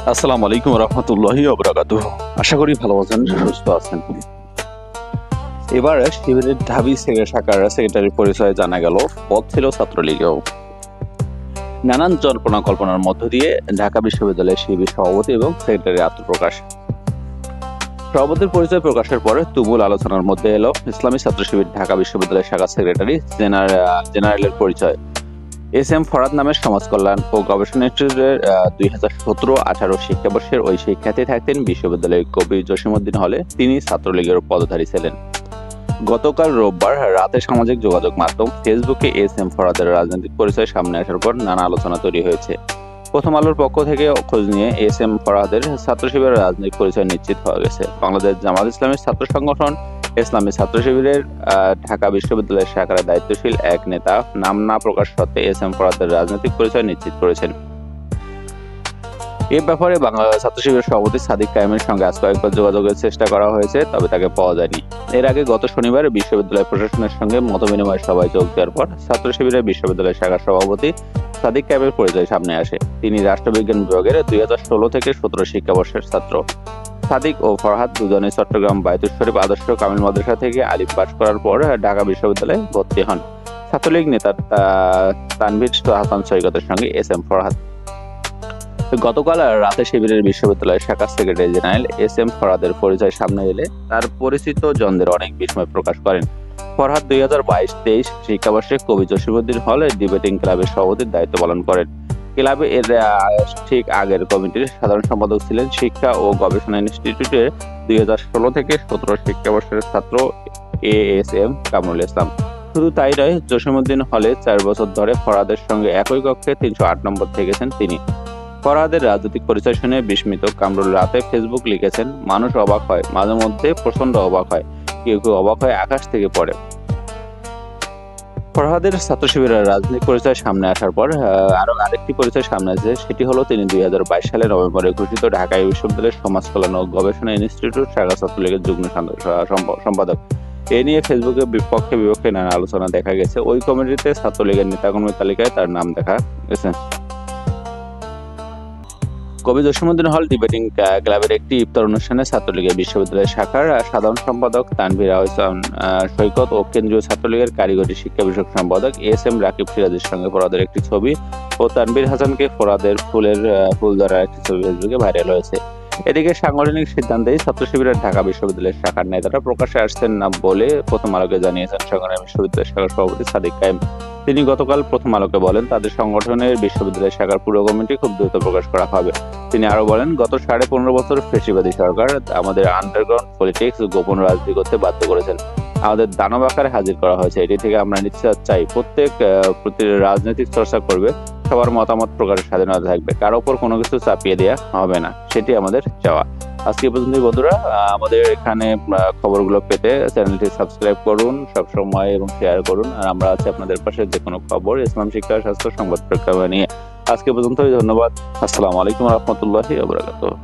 আসসালামু আলাইকুম রহমতুল্লাহি ওয়া আশা করি ভালো আছেন, সুস্থ আছেন। এবারে শিবিরের ঢাবি শাখার সেক্রেটারির পরিচয়ে জানা গেল পদ ছিল ছাত্রলীগেও। নানান জল্পনা কল্পনার মধ্য দিয়ে ঢাকা বিশ্ববিদ্যালয়ের শিবির সভাপতি এবং সেক্রেটারির আত্মপ্রকাশ। সভাপতির পরিচয় প্রকাশের পরে তুমুল আলোচনার মধ্যে এলো ইসলামী ছাত্র শিবির ঢাকা বিশ্ববিদ্যালয়ের শাখা সেক্রেটারি জেনারেলের পরিচয়। এস এম ফরহাদ নামের সমাজ কল্যাণ ও গবেষণা ইনস্টিটিউটের 2017-18 শিক্ষাবর্ষের ওই শিক্ষার্থী থাকতেন বিশ্ববিদ্যালয়ের কবি জসিমউদ্দিন হলে। তিনি ছাত্রলীগের পদধারী ছিলেন। গতকাল রোববার রাতে সামাজিক যোগাযোগ মাধ্যম ফেসবুকে এস এম ফরহাদের রাজনৈতিক পরিচয় সামনে আসার পর নানা আলোচনা তৈরি হয়েছে। প্রথম আলোর পক্ষ থেকে খোঁজ নিয়ে এস এম ফরহাদের ছাত্র শিবিরের রাজনৈতিক পরিচয় নিশ্চিত হওয়া গেছে। বাংলাদেশ জামাত ইসলামীর ছাত্র সংগঠন ইসলামী ছাত্র শিবিরের ঢাকা বিশ্ববিদ্যালয়ের শাখার দায়িত্বশীল এক নেতা নাম না প্রকাশ সত্ত্বে এস এম ফরহাদের রাজনৈতিক পরিচয় নিশ্চিত করেছেন। এ ব্যাপারে বাংলাদেশ ছাত্র শিবিরের সভাপতি সাদিক কায়েমের সঙ্গে আজ কয়েকবার যোগাযোগের চেষ্টা করা হয়েছে, তবে তাকে পাওয়া যায়নি। এর আগে গত শনিবার বিশ্ববিদ্যালয় প্রশাসনের সঙ্গে মতবিনিময় সভায় যোগ দেওয়ার পর ছাত্র শিবিরের বিশ্ববিদ্যালয় শাখার সভাপতি সাদিক কায়েমের পরিচয় সামনে আসে। তিনি রাষ্ট্রবিজ্ঞান বিভাগের 2016-17 শিক্ষাবর্ষের ছাত্র। সাদিক ও ফরহাদ দুজনে চট্টগ্রাম বায়তুল শরীফ আদর্শ কামিল মাদ্রাসা থেকে আলিম পাশ করার পর ঢাকা বিশ্ববিদ্যালয়ে ভর্তি হন। ছাত্রলীগ নেতা তানভীর হাসান সৈকতের সঙ্গে এস এম ফরহাদ। গতকাল রাতে শিবিরের বিশ্ববিদ্যালয়ের শাখা সেক্রেটারি জেনারেল এস এম ফরহাদের পরিচয় সামনে এলে তার পরিচিত জনদের অনেক বিস্ময় প্রকাশ করেন। ফরহাদ 2022-23 শিক্ষাবর্ষে কবি জসিমউদ্দিন হলে ডিবেটিং ক্লাবের সভাপতির দায়িত্ব পালন করেন। ক্লাবে এর ঠিক আগের কমিটির সাধারণ সম্পাদক ছিলেন শিক্ষা ও গবেষণা ইনস্টিটিউটের 2016-17 শিক্ষাবর্ষের ছাত্র A S M Kamrul Islam. শুধু তাই নয়, জসিমউদ্দিন হলে 4 বছর ধরে ফরহাদের সঙ্গে একই কক্ষে 308 নম্বর থেকেছেন তিনি। ফরহাদের রাজনৈতিক পরিচয় শুনে বিস্মিত কামরুল রাতে ফেসবুক লিখেছেন, মানুষ অবাক হয়, মাঝে মধ্যে প্রচন্ড অবাক হয়, কেউ কেউ অবাক হয় আকাশ থেকে পড়ে। ফরহাদের ছাত্র শিবিরের রাজনৈতিক পরিচয় সামনে আসার পর আরো আরেকটি পরিচয় সামনে আসে, সেটি হলো তিনি 2022 সালের নভেম্বরে ঘোষিত ঢাকা বিশ্ববিদ্যালয়ের সমাজ কল্যাণ ও গবেষণা ইনস্টিটিউট শাখা ছাত্রলীগের যুগ্ম সম্পাদক। এ নিয়ে ফেসবুকে বিপক্ষে বিপক্ষে নানা আলোচনা দেখা গেছে। ওই কমিটিতে ছাত্রলীগের নেতাকর্মীর তালিকায় তার নাম দেখা গেছে। কবি জসিমউদ্দিন হল ডিবেটিং ক্লাবের একটি ইফতার অনুষ্ঠানে ছাত্রলীগের বিশ্ববিদ্যালয়ের শাখার সাধারণ সম্পাদক তানভীর হাসান সৈকত ও কেন্দ্রীয় ছাত্রলীগের কারিগরি শিক্ষা বিষয়ক সম্পাদক এস এম রাকিব সিরাজের সঙ্গে ফরহাদের একটি ছবি ও তানভীর হাসানকে ফরহাদের ফুল ধরার একটি ছবি ফেসবুকে ভাইরাল হয়েছে। এদিকে সাংগঠনিক সিদ্ধান্তেই ছাত্র শিবিরের ঢাকা বিশ্ববিদ্যালয়ের শাখার নেতারা প্রকাশ্যে আসছেন না বলে প্রথম আলোকে জানিয়েছেন সংগ্রামী বিশ্ববিদ্যালয় শাখার সভাপতি সাদিক কায়েম। তিনি গতকাল প্রথম আলোকে বলেন, তাদের সংগঠনের বিশ্ববিদ্যালয় শাখার পুরো কমিটি খুব দ্রুত প্রকাশ করা হবে। তিনি আরো বলেন, গত 15.5 বছর ফ্যাসিবাদী সরকার আমাদের আন্ডারগ্রাউন্ড পলিটিক্স গোপন রাজনীতি করতে বাধ্য করেছেন। আমাদের দানব আকারে হাজির করা হয়েছে। এটি থেকে আমরা নিশ্চিত চাই প্রত্যেক রাজনৈতিক চর্চা করবে, সবার মতামত প্রকাশের স্বাধীনতা থাকবে, কারো ওপর কোনো কিছু চাপিয়ে দেওয়া হবে না, সেটি আমাদের চাওয়া। আজকে পর্যন্ত বন্ধুরা, আমাদের এখানে খবরগুলো পেতে চ্যানেলটি সাবস্ক্রাইব করুন সবসময় এবং শেয়ার করুন। আর আমরা আছি আপনাদের পাশে যে কোনো খবর, ইসলাম শিক্ষা, স্বাস্থ্য, সংবাদ প্রেক্ষাপট নিয়ে। আজকে পর্যন্তই, ধন্যবাদ। আসসালামু আলাইকুম রহমতুল্লাহি ওয়া বারাকাতুহু।